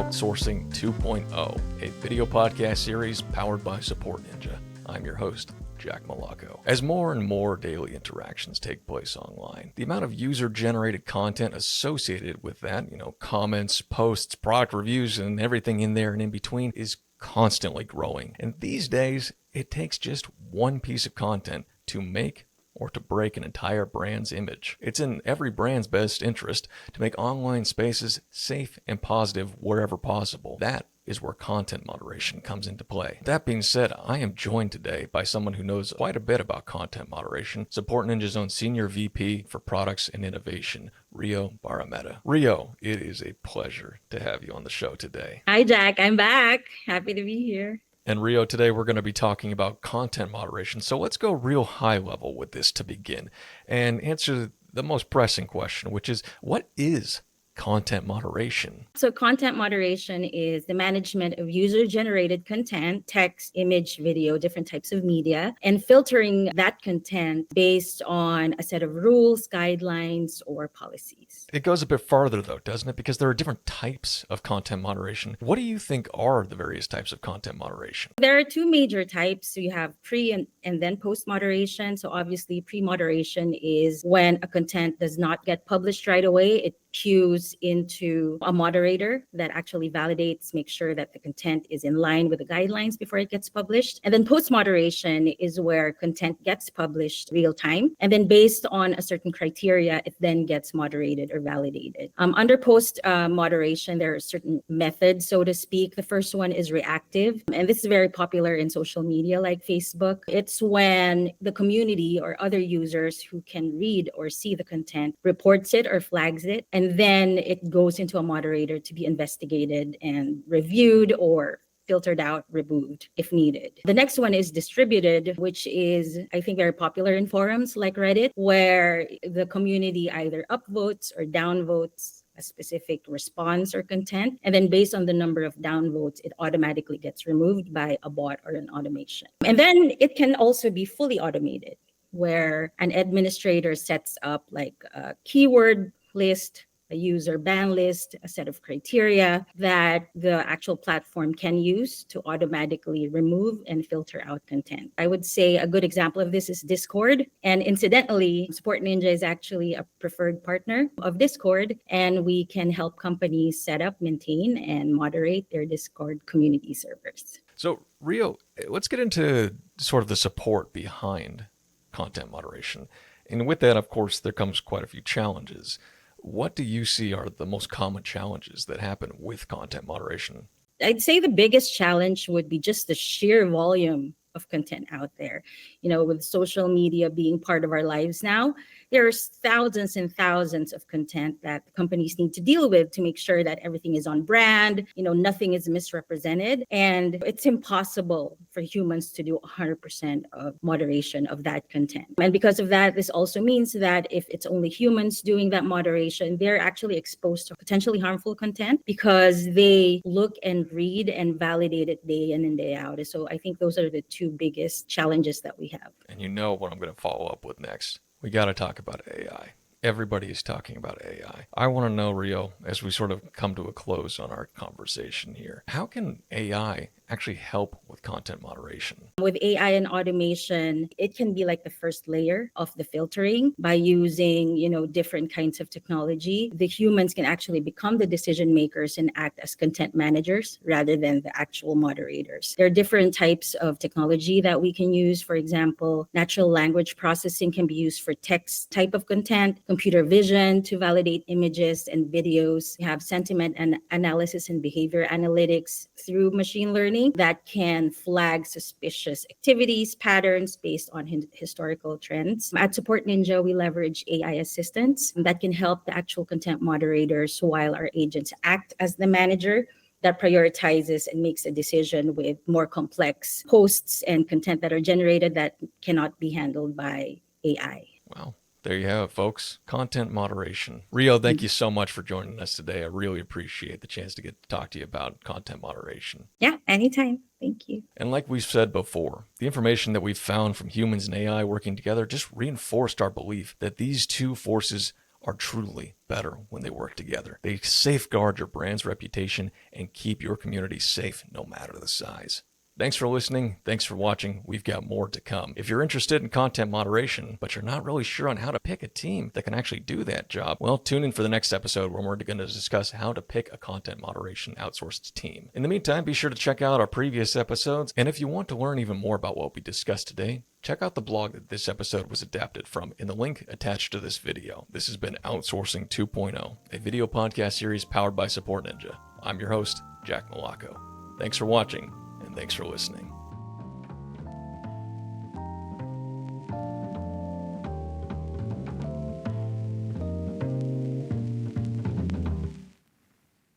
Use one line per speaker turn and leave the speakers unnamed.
Outsourcing 2.0, a video podcast series powered by SupportNinja. I'm your host, Jack Malaco. As more and more daily interactions take place online, the amount of user-generated content associated with that, comments, posts, product reviews, and everything in there and in between is constantly growing. And these days, it takes just one piece of content to make or to break an entire brand's image. It's in every brand's best interest to make online spaces safe and positive wherever possible. That is where content moderation comes into play. That being said, I am joined today by someone who knows quite a bit about content moderation, SupportNinja's own Senior VP for Products and Innovation, Rio Barrameta. Rio, it is a pleasure to have you on the show today.
Hi, Jack. I'm back. Happy to be here.
And Rio, today we're going to be talking about content moderation. So let's go real high level with this to begin and answer the most pressing question, which is, what is content moderation?
So content moderation is the management of user-generated content, text, image, video, different types of media, and filtering that content based on a set of rules, guidelines, or policies.
It goes a bit farther, though, doesn't it? Because there are different types of content moderation. What do you think are the various types of content moderation?
There are two major types. So you have pre and then post moderation. So obviously pre-moderation is when a content does not get published right away. It queues into a moderator that actually validates, makes sure that the content is in line with the guidelines before it gets published. And then post-moderation is where content gets published real time. And then based on a certain criteria, it then gets moderated or validated. Under post-moderation, there are certain methods, so to speak. The first one is reactive. And this is very popular in social media like Facebook. It's when the community or other users who can read or see the content reports it or flags it. And then it goes into a moderator to be investigated and reviewed or filtered out, removed if needed. The next one is distributed, which is, I think, very popular in forums like Reddit, where the community either upvotes or downvotes a specific response or content. And then based on the number of downvotes, it automatically gets removed by a bot or an automation. And then it can also be fully automated, where an administrator sets up like a keyword list, a user ban list, a set of criteria that the actual platform can use to automatically remove and filter out content. I would say a good example of this is Discord. And incidentally, SupportNinja is actually a preferred partner of Discord, and we can help companies set up, maintain, and moderate their Discord community servers.
So, Rio, let's get into sort of the support behind content moderation. And with that, of course, there comes quite a few challenges. What do you see are the most common challenges that happen with content moderation?
I'd say the biggest challenge would be just the sheer volume of content out there. With social media being part of our lives now, there's thousands and thousands of content that companies need to deal with to make sure that everything is on brand, nothing is misrepresented. And it's impossible for humans to do 100% of moderation of that content. And because of that, this also means that if it's only humans doing that moderation, they're actually exposed to potentially harmful content because they look and read and validate it day in and day out. So I think those are the two biggest challenges that we have.
And you know what I'm going to follow up with next. We got to talk about AI. Everybody is talking about AI. I want to know, Rio, as we sort of come to a close on our conversation here, how can AI actually help with content moderation?
With AI and automation, it can be like the first layer of the filtering by using, different kinds of technology. The humans can actually become the decision makers and act as content managers rather than the actual moderators. There are different types of technology that we can use. For example, natural language processing can be used for text type of content, computer vision to validate images and videos. We have sentiment and analysis and behavior analytics through machine learning that can flag suspicious activities, patterns based on historical trends. At SupportNinja, we leverage AI assistants that can help the actual content moderators while our agents act as the manager that prioritizes and makes a decision with more complex posts and content that are generated that cannot be handled by AI.
Wow. There you have it, folks. Content moderation. Rio, thank you so much for joining us today. I really appreciate the chance to get to talk to you about content moderation.
Yeah, anytime. Thank you.
And like we've said before, the information that we've found from humans and AI working together just reinforced our belief that these two forces are truly better when they work together. They safeguard your brand's reputation and keep your community safe no matter the size. Thanks for listening. Thanks for watching. We've got more to come. If you're interested in content moderation, but you're not really sure on how to pick a team that can actually do that job, well, tune in for the next episode where we're going to discuss how to pick a content moderation outsourced team. In the meantime, be sure to check out our previous episodes. And if you want to learn even more about what we discussed today, check out the blog that this episode was adapted from in the link attached to this video. This has been Outsourcing 2.0, a video podcast series powered by SupportNinja. I'm your host, Jack Malacco. Thanks for watching. And thanks for listening.